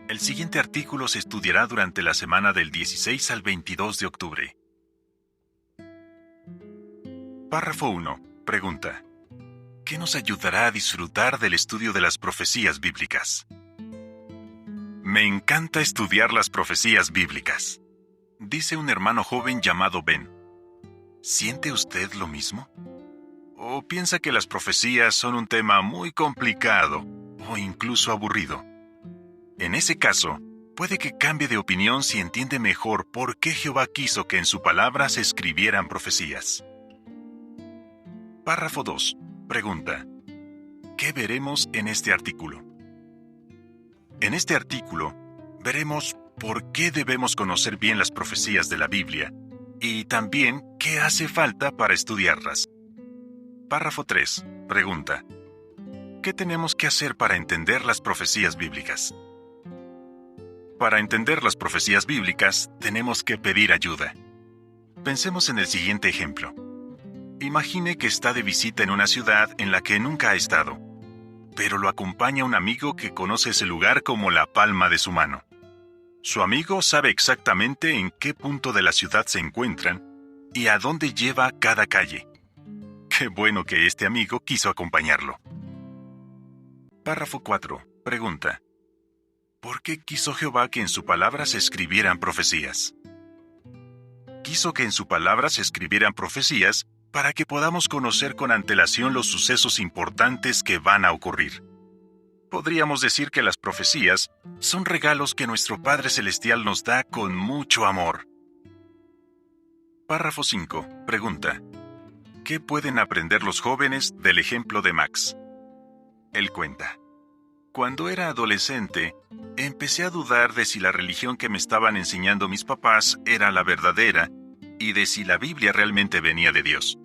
El siguiente artículo se estudiará durante la semana del 16 al 22 de octubre. Párrafo 1. Pregunta: ¿qué nos ayudará a disfrutar del estudio de las profecías bíblicas? Me encanta estudiar las profecías bíblicas, dice un hermano joven llamado Ben. ¿Siente usted lo mismo? ¿O piensa que las profecías son un tema muy complicado o incluso aburrido? En ese caso, puede que cambie de opinión si entiende mejor por qué Jehová quiso que en su palabra se escribieran profecías. Párrafo 2. Pregunta: ¿qué veremos en este artículo? En este artículo, veremos por qué debemos conocer bien las profecías de la Biblia y también qué hace falta para estudiarlas. Párrafo 3. Pregunta: ¿qué tenemos que hacer para entender las profecías bíblicas? Para entender las profecías bíblicas, tenemos que pedir ayuda. Pensemos en el siguiente ejemplo. Imagine que está de visita en una ciudad en la que nunca ha estado, pero lo acompaña un amigo que conoce ese lugar como la palma de su mano. Su amigo sabe exactamente en qué punto de la ciudad se encuentran y a dónde lleva cada calle. Qué bueno que este amigo quiso acompañarlo. Párrafo 4. Pregunta: ¿por qué quiso Jehová que en su palabra se escribieran profecías? Quiso que en su palabra se escribieran profecías para que podamos conocer con antelación los sucesos importantes que van a ocurrir. Podríamos decir que las profecías son regalos que nuestro Padre Celestial nos da con mucho amor. Párrafo 5. Pregunta: ¿qué pueden aprender los jóvenes del ejemplo de Max? Él cuenta: cuando era adolescente, empecé a dudar de si la religión que me estaban enseñando mis papás era la verdadera y de si la Biblia realmente venía de Dios.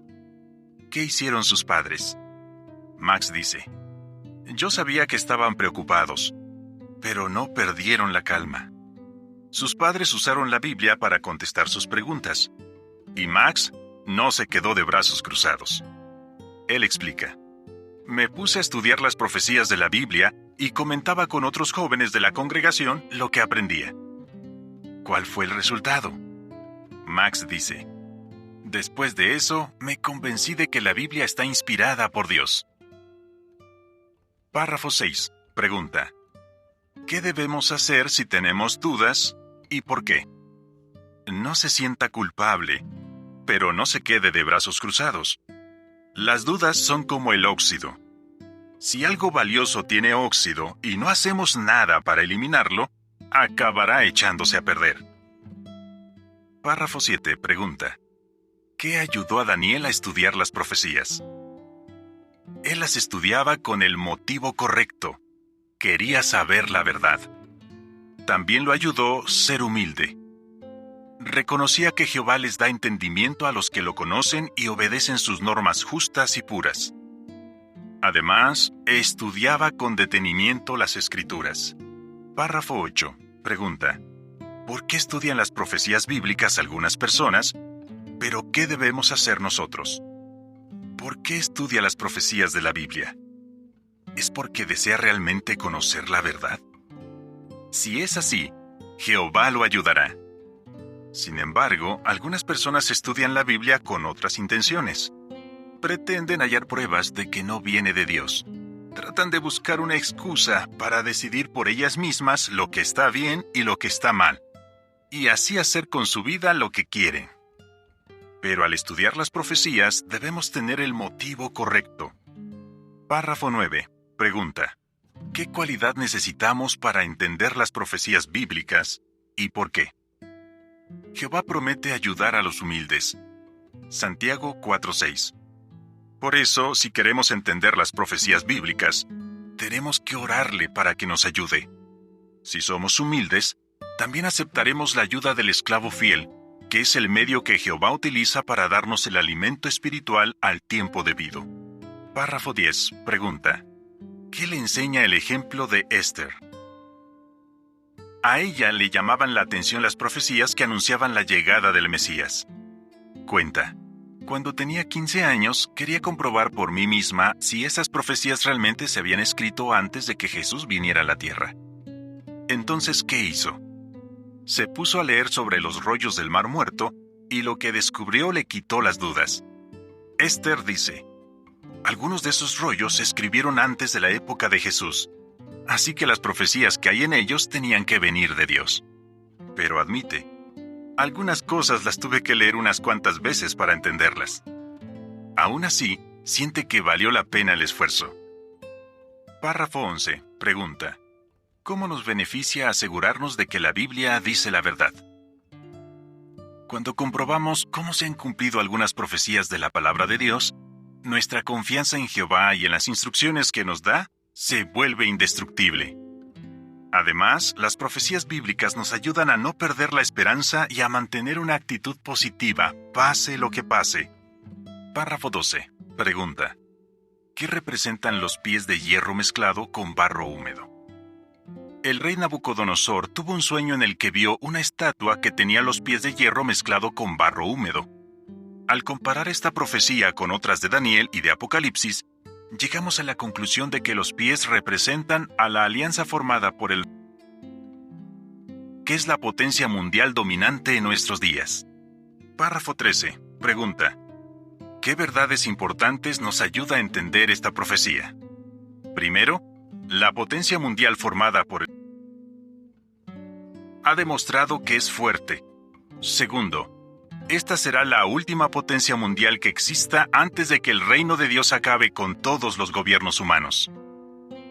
¿Qué hicieron sus padres? Max dice: yo sabía que estaban preocupados, pero no perdieron la calma. Sus padres usaron la Biblia para contestar sus preguntas, y Max no se quedó de brazos cruzados. Él explica: me puse a estudiar las profecías de la Biblia y comentaba con otros jóvenes de la congregación lo que aprendía. ¿Cuál fue el resultado? Max dice: después de eso, me convencí de que la Biblia está inspirada por Dios. Párrafo 6. Pregunta: ¿qué debemos hacer si tenemos dudas y por qué? No se sienta culpable, pero no se quede de brazos cruzados. Las dudas son como el óxido. Si algo valioso tiene óxido y no hacemos nada para eliminarlo, acabará echándose a perder. Párrafo 7. Pregunta: ¿qué ayudó a Daniel a estudiar las profecías? Él las estudiaba con el motivo correcto. Quería saber la verdad. También lo ayudó ser humilde. Reconocía que Jehová les da entendimiento a los que lo conocen y obedecen sus normas justas y puras. Además, estudiaba con detenimiento las Escrituras. Párrafo 8. Pregunta: ¿por qué estudian las profecías bíblicas algunas personas, pero qué debemos hacer nosotros? ¿Por qué estudia las profecías de la Biblia? ¿Es porque desea realmente conocer la verdad? Si es así, Jehová lo ayudará. Sin embargo, algunas personas estudian la Biblia con otras intenciones. Pretenden hallar pruebas de que no viene de Dios. Tratan de buscar una excusa para decidir por ellas mismas lo que está bien y lo que está mal, y así hacer con su vida lo que quieren. Pero al estudiar las profecías debemos tener el motivo correcto. Párrafo 9. Pregunta: ¿qué cualidad necesitamos para entender las profecías bíblicas y por qué? Jehová promete ayudar a los humildes. Santiago 4:6. Por eso, si queremos entender las profecías bíblicas, tenemos que orarle para que nos ayude. Si somos humildes, también aceptaremos la ayuda del esclavo fiel, que es el medio que Jehová utiliza para darnos el alimento espiritual al tiempo debido. Párrafo 10. Pregunta: ¿qué le enseña el ejemplo de Esther? A ella le llamaban la atención las profecías que anunciaban la llegada del Mesías. Cuenta: cuando tenía 15 años, quería comprobar por mí misma si esas profecías realmente se habían escrito antes de que Jesús viniera a la tierra. Entonces, ¿qué hizo? Se puso a leer sobre los rollos del Mar Muerto y lo que descubrió le quitó las dudas. Esther dice: algunos de esos rollos se escribieron antes de la época de Jesús, así que las profecías que hay en ellos tenían que venir de Dios. Pero admite, algunas cosas las tuve que leer unas cuantas veces para entenderlas. Aún así, siente que valió la pena el esfuerzo. Párrafo 11. Pregunta: ¿cómo nos beneficia asegurarnos de que la Biblia dice la verdad? Cuando comprobamos cómo se han cumplido algunas profecías de la palabra de Dios, nuestra confianza en Jehová y en las instrucciones que nos da se vuelve indestructible. Además, las profecías bíblicas nos ayudan a no perder la esperanza y a mantener una actitud positiva, pase lo que pase. Párrafo 12. Pregunta: ¿qué representan los pies de hierro mezclado con barro húmedo? El rey Nabucodonosor tuvo un sueño en el que vio una estatua que tenía los pies de hierro mezclado con barro húmedo. Al comparar esta profecía con otras de Daniel y de Apocalipsis, llegamos a la conclusión de que los pies representan a la alianza formada por el que es la potencia mundial dominante en nuestros días. Párrafo 13. Pregunta: ¿qué verdades importantes nos ayuda a entender esta profecía? Primero, la potencia mundial formada por el ha demostrado que es fuerte. Segundo, esta será la última potencia mundial que exista antes de que el reino de Dios acabe con todos los gobiernos humanos.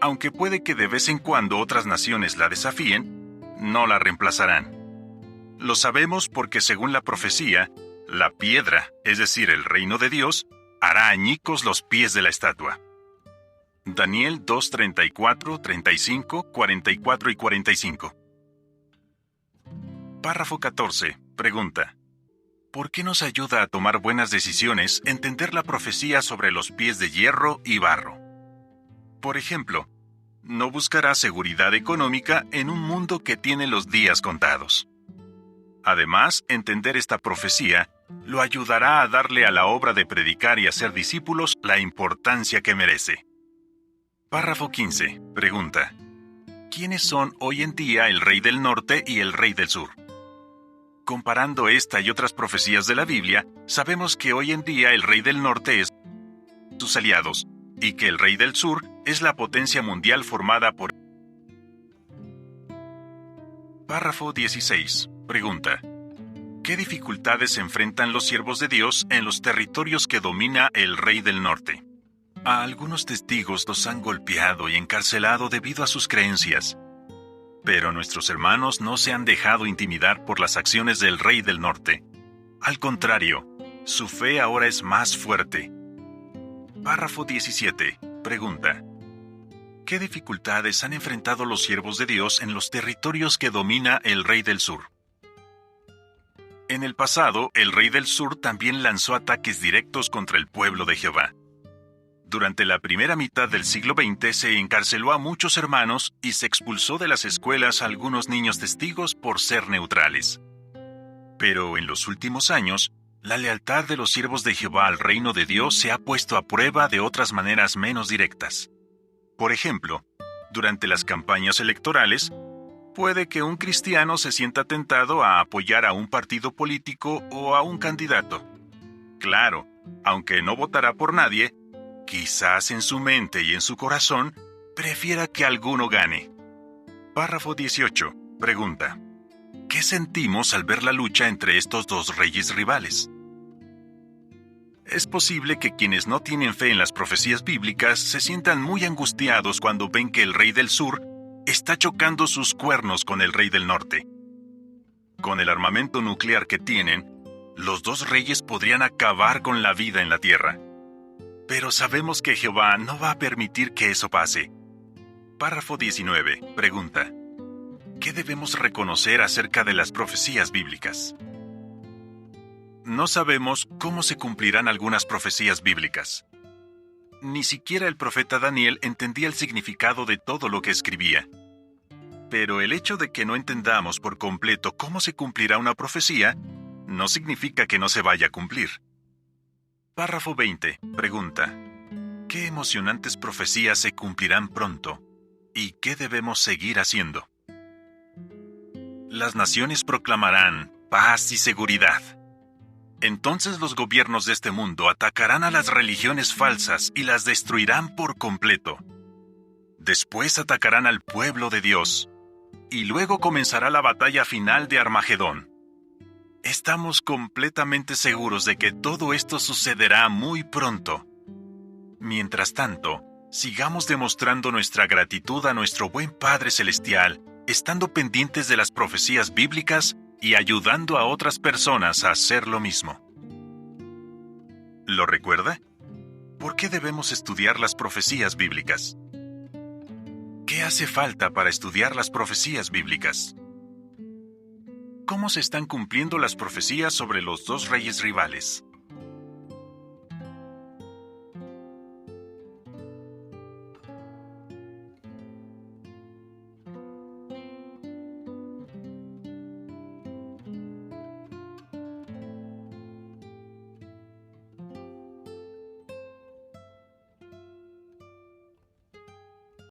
Aunque puede que de vez en cuando otras naciones la desafíen, no la reemplazarán. Lo sabemos porque según la profecía, la piedra, es decir, el reino de Dios, hará añicos los pies de la estatua. Daniel 2:34, 35, 44 y 45. Párrafo 14. Pregunta: ¿por qué nos ayuda a tomar buenas decisiones entender la profecía sobre los pies de hierro y barro? Por ejemplo, no buscará seguridad económica en un mundo que tiene los días contados. Además, entender esta profecía lo ayudará a darle a la obra de predicar y hacer discípulos la importancia que merece. Párrafo 15. Pregunta: ¿quiénes son hoy en día el rey del norte y el rey del sur? Comparando esta y otras profecías de la Biblia, sabemos que hoy en día el rey del norte es sus aliados, y que el rey del sur es la potencia mundial formada por... Párrafo 16. Pregunta: ¿qué dificultades enfrentan los siervos de Dios en los territorios que domina el rey del norte? A algunos testigos los han golpeado y encarcelado debido a sus creencias. Pero nuestros hermanos no se han dejado intimidar por las acciones del rey del norte. Al contrario, su fe ahora es más fuerte. Párrafo 17. Pregunta: ¿qué dificultades han enfrentado los siervos de Dios en los territorios que domina el rey del sur? En el pasado, el rey del sur también lanzó ataques directos contra el pueblo de Jehová. Durante la primera mitad del siglo XX se encarceló a muchos hermanos y se expulsó de las escuelas a algunos niños testigos por ser neutrales. Pero en los últimos años, la lealtad de los siervos de Jehová al reino de Dios se ha puesto a prueba de otras maneras menos directas. Por ejemplo, durante las campañas electorales, puede que un cristiano se sienta tentado a apoyar a un partido político o a un candidato. Claro, aunque no votará por nadie, quizás en su mente y en su corazón prefiera que alguno gane. Párrafo 18. Pregunta: ¿qué sentimos al ver la lucha entre estos dos reyes rivales? Es posible que quienes no tienen fe en las profecías bíblicas se sientan muy angustiados cuando ven que el rey del sur está chocando sus cuernos con el rey del norte. Con el armamento nuclear que tienen, los dos reyes podrían acabar con la vida en la tierra. Pero sabemos que Jehová no va a permitir que eso pase. Párrafo 19. Pregunta: ¿qué debemos reconocer acerca de las profecías bíblicas? No sabemos cómo se cumplirán algunas profecías bíblicas. Ni siquiera el profeta Daniel entendía el significado de todo lo que escribía. Pero el hecho de que no entendamos por completo cómo se cumplirá una profecía, no significa que no se vaya a cumplir. Párrafo 20. Pregunta: ¿qué emocionantes profecías se cumplirán pronto? ¿Y qué debemos seguir haciendo? Las naciones proclamarán paz y seguridad. Entonces los gobiernos de este mundo atacarán a las religiones falsas y las destruirán por completo. Después atacarán al pueblo de Dios, y luego comenzará la batalla final de Armagedón. Estamos completamente seguros de que todo esto sucederá muy pronto. Mientras tanto, sigamos demostrando nuestra gratitud a nuestro buen Padre Celestial, estando pendientes de las profecías bíblicas y ayudando a otras personas a hacer lo mismo. ¿Lo recuerda? ¿Por qué debemos estudiar las profecías bíblicas? ¿Qué hace falta para estudiar las profecías bíblicas? ¿Cómo se están cumpliendo las profecías sobre los dos reyes rivales?